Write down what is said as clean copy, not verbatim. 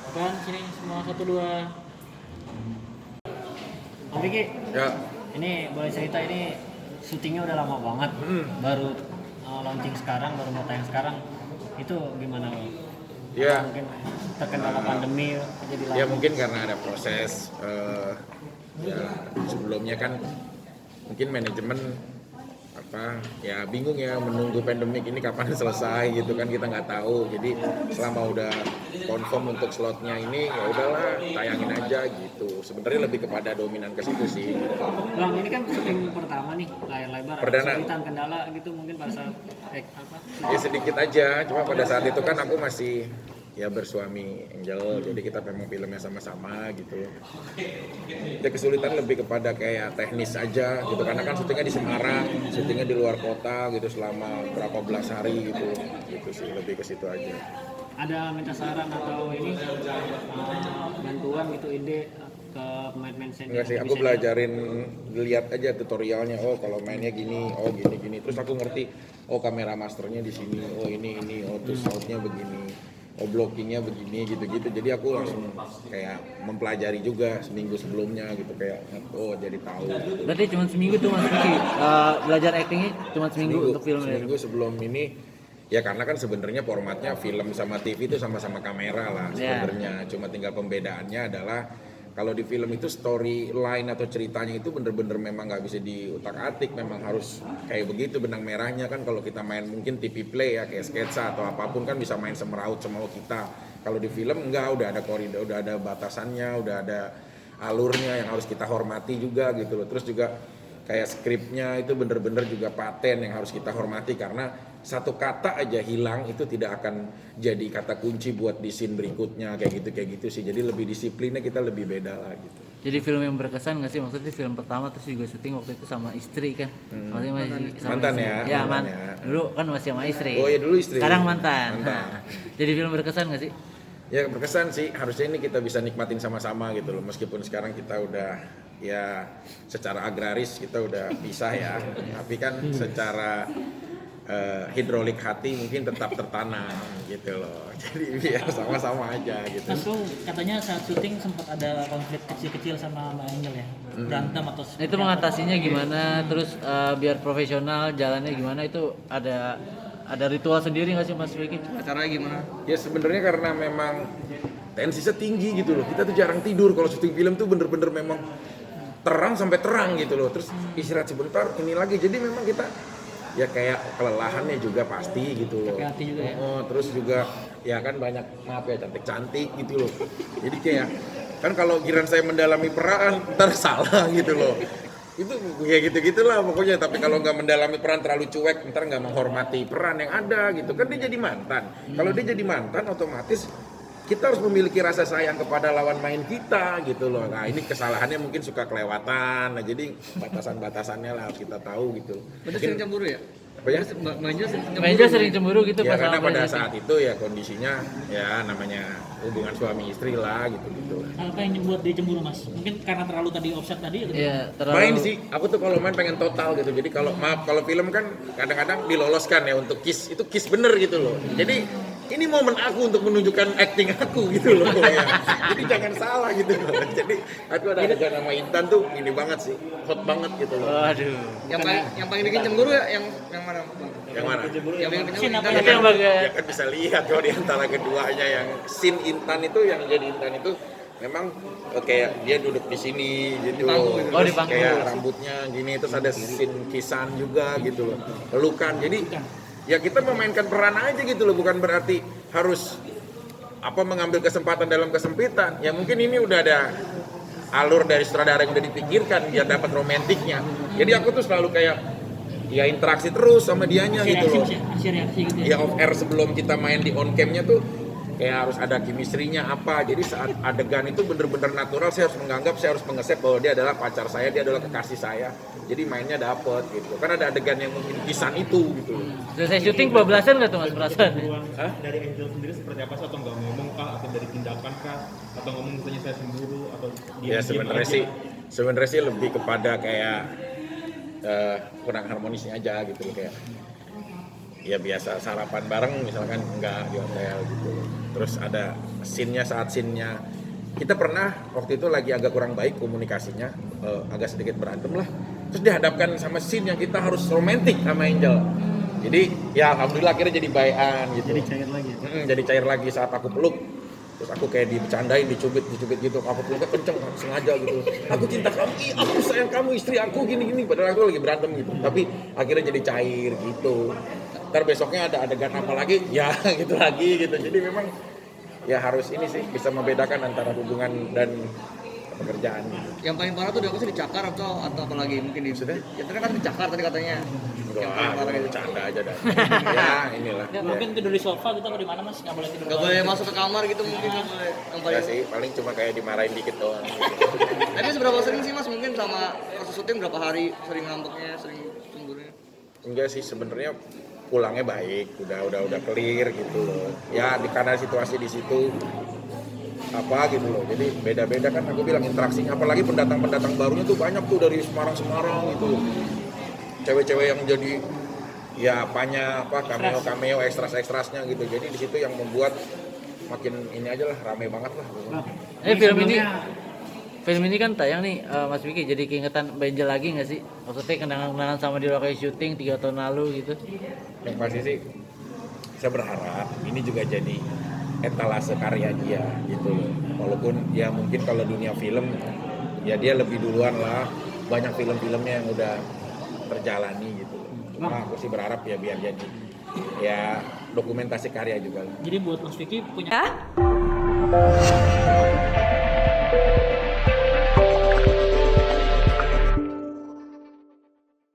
Kan sini semua 1 2. Om Vicky, Ya. ini boleh cerita ini syutingnya udah lama banget. Baru launching sekarang, baru mau tayang sekarang. Itu gimana Om? Ya. Mungkin terkendala pandemi jadi lama. Ya mungkin karena ada proses ya sebelumnya kan mungkin manajemen ya bingung ya menunggu pandemik ini kapan selesai gitu kan, kita nggak tahu. Jadi selama udah confirm untuk slotnya ini ya udahlah tayangin aja gitu. Sebenarnya lebih kepada dominan ke situ sih. Bang, ini kan syuting pertama nih, layar lebar. Perdana. Kesulitan kendala gitu mungkin pada saat Ya sedikit aja, cuma pada saat itu kan aku masih ya bersuami Angel, jadi kita memang filmnya sama-sama gitu. Ya kesulitan lebih kepada kayak teknis aja gitu, karena kan syutingnya di Semarang, syutingnya di luar kota gitu selama berapa belas hari gitu sih, lebih ke situ aja. ada minta saran atau ini bantuan gitu ide ke pemain-pemain senior? Enggak sih, aku belajarin, lihat aja tutorialnya. Oh kalau mainnya gini, oh gini. Terus aku ngerti, oh kamera masternya di sini, oh ini, oh terus shootnya begini, oh blockingnya begini gitu. Jadi aku langsung kayak mempelajari juga seminggu sebelumnya gitu, kayak oh jadi tahu. Berarti cuma seminggu tuh Mas Vicky belajar actingnya cuma seminggu untuk film ya? Seminggu sebelum ini. Ya karena kan sebenarnya formatnya film sama TV itu sama-sama kamera lah sebenarnya. Cuma tinggal pembedaannya adalah kalau di film itu storyline atau ceritanya itu bener-bener memang nggak bisa diutak-atik, memang harus kayak begitu benang merahnya kan. Kalau kita main mungkin TV play ya kayak sketsa atau apapun kan bisa main semeraut semau kita. Kalau di film enggak, udah ada koridor, udah ada batasannya, udah ada alurnya yang harus kita hormati juga gitu loh. Terus juga kayak skripnya itu bener-bener juga paten yang harus kita hormati, karena satu kata aja hilang itu tidak akan jadi kata kunci buat di scene berikutnya kayak gitu sih. Jadi lebih disiplinnya kita lebih beda lah gitu. Jadi film yang berkesan nggak sih, maksudnya film pertama terus juga syuting waktu itu sama istri kan? Maksudnya masih sama Mantan istri. ya, Ya mantan mantan. ya. Dulu kan masih sama istri. Oh ya dulu istri. Sekarang mantan. Mantan. Jadi film berkesan nggak sih? Ya berkesan sih, harusnya ini kita bisa nikmatin sama-sama gitu loh. Meskipun sekarang kita udah ya secara agraris kita udah pisah ya, tapi kan secara hidrolik hati mungkin tetap tertanam gitu loh. Jadi ya sama-sama aja gitu. Mas tuh katanya saat syuting sempat ada konflik kecil-kecil sama Mbak Angel ya, berantem atau Nah, itu mengatasinya gimana? Terus biar profesional jalannya gimana? Itu ada ritual sendiri nggak sih Mas Vicky? Acaranya gimana? Ya sebenarnya karena memang tensinya tinggi gitu loh. Kita tuh jarang tidur kalau syuting film tuh, bener-bener memang terang sampai terang gitu loh. Terus istirahat sebentar, ini lagi. Jadi memang kita ya kayak kelelahannya juga pasti gitu loh. Capek hati juga ya? Oh, terus juga ya kan banyak, maaf ya, cantik-cantik gitu loh. Jadi kayak kan kalau giran saya mendalami peran ntar salah gitu loh. Itu kayak gitu-gitulah pokoknya. Tapi kalau nggak mendalami peran, terlalu cuek, ntar nggak menghormati peran yang ada gitu kan. Dia jadi mantan. Kalau dia jadi mantan otomatis kita harus memiliki rasa sayang kepada lawan main kita gitu loh. Nah ini kesalahannya mungkin suka kelewatan. Nah jadi batasan-batasannya lah harus kita tahu gitu. Berarti sering cemburu ya? Apa ya? Manajer sering cemburu gitu Ya pas karena sama pada manajer. saat itu ya kondisinya ya namanya hubungan suami istri lah gitu. apa yang buat dia cemburu Mas? Mungkin karena terlalu tadi offset tadi atau Iya, terlalu Main sih, aku tuh kalau main pengen total gitu. Jadi kalau kalau film kan kadang-kadang diloloskan ya untuk kiss, itu kiss bener gitu loh. Jadi ini momen aku untuk menunjukkan acting aku gitu loh ya. Jadi jangan salah gitu loh. Jadi aku ada adegan sama Intan tuh ini banget sih, hot banget gitu loh. Waduh. Yang paling bikin cemburu ya yang mana? Bang? Yang mana? Yang bikin Scene apa cemburu. Itu yang bagian Ya kan bisa lihat kalau di antara keduanya yang scene Intan itu, yang jadi Intan itu memang kayak dia duduk di sini gitu loh. Oh, di Terus pangku. kayak rambutnya gini, terus ada scene kisan juga gitu loh. Pelukan. Jadi ya kita memainkan peran aja gitu loh, bukan berarti harus mengambil kesempatan dalam kesempitan. Ya mungkin ini udah ada alur dari sutradara yang udah dipikirkan biar dapat romantiknya. Jadi aku tuh selalu kayak ya interaksi terus sama dianya gitu loh. Asyik reaksi gitu ya? Ya off air sebelum kita main di on camnya tuh kayak harus ada chemistry-nya apa. Jadi saat adegan itu bener-bener natural, saya harus menganggap, saya harus mengesep bahwa dia adalah pacar saya, dia adalah kekasih saya. Jadi mainnya dapet gitu. Kan ada adegan yang mungkin kisan itu gitu. selesai syuting bablasan nggak tuh Mas perasaan? Hah? Dari Angel sendiri seperti apa sih, atau nggak ngomong kah, atau dari tindakan kah, atau ngomong misalnya saya cemburu, atau Ya sebenarnya sih lebih kepada kayak kurang harmonisnya aja gitu loh, kayak ya biasa sarapan bareng misalkan enggak di hotel gitu. Terus ada scene-nya kita pernah waktu itu lagi agak kurang baik komunikasinya, agak sedikit berantem lah. Terus dihadapkan sama scene yang kita harus romantis sama Angel. Jadi ya alhamdulillah akhirnya jadi bayan gitu. Jadi cair lagi. Jadi cair lagi saat aku peluk. Terus aku kayak dibercandain, dicubit gitu. Aku peluknya kenceng, sengaja gitu. Aku cinta kamu, aku sayang kamu, istri aku gini. Padahal aku lagi berantem gitu. Tapi akhirnya jadi cair gitu. Ntar besoknya ada adegan apa lagi, ya gitu lagi gitu. Jadi memang ya harus ini sih bisa membedakan antara hubungan dan pekerjaan. Yang paling parah tuh aku sih dicakar atau apa lagi mungkin di Maksudnya? ya tadi kan dicakar tadi katanya. Enggak, Yang paling parah gitu. bercanda aja dah. Ya inilah. Ya, mungkin tidur di sofa gitu atau di mana Mas? Nggak boleh tidur. Nggak boleh masuk ke kamar gitu mungkin nggak boleh. Yang Ya paling. sih, paling cuma kayak dimarahin dikit doang. Gitu. Tapi seberapa sering sih Mas mungkin sama proses syuting berapa hari sering ngambeknya, sering cemburunya? Enggak sih sebenarnya pulangnya baik, udah clear gitu loh. Ya karena situasi di situ apa gitu loh. Jadi beda-beda kan aku bilang interaksinya, apalagi pendatang barunya tuh banyak tuh dari Semarang gitu. Cewek-cewek yang jadi ya cameo ekstrasnya gitu. Jadi di situ yang membuat makin ini aja lah, rame banget lah. Nah, Film ini kan tayang nih, Mas Vicky, jadi keingetan Benjel lagi nggak sih? Maksudnya kenangan-kenangan sama di lokasi syuting 3 tahun lalu gitu. Yang pasti sih saya berharap ini juga jadi etalase karya dia gitu loh. Walaupun ya mungkin kalau dunia film ya dia lebih duluan lah, banyak film-filmnya yang udah terjalani gitu loh. Cuma aku sih berharap ya biar jadi ya dokumentasi karya juga lah. Jadi buat Mas Vicky punya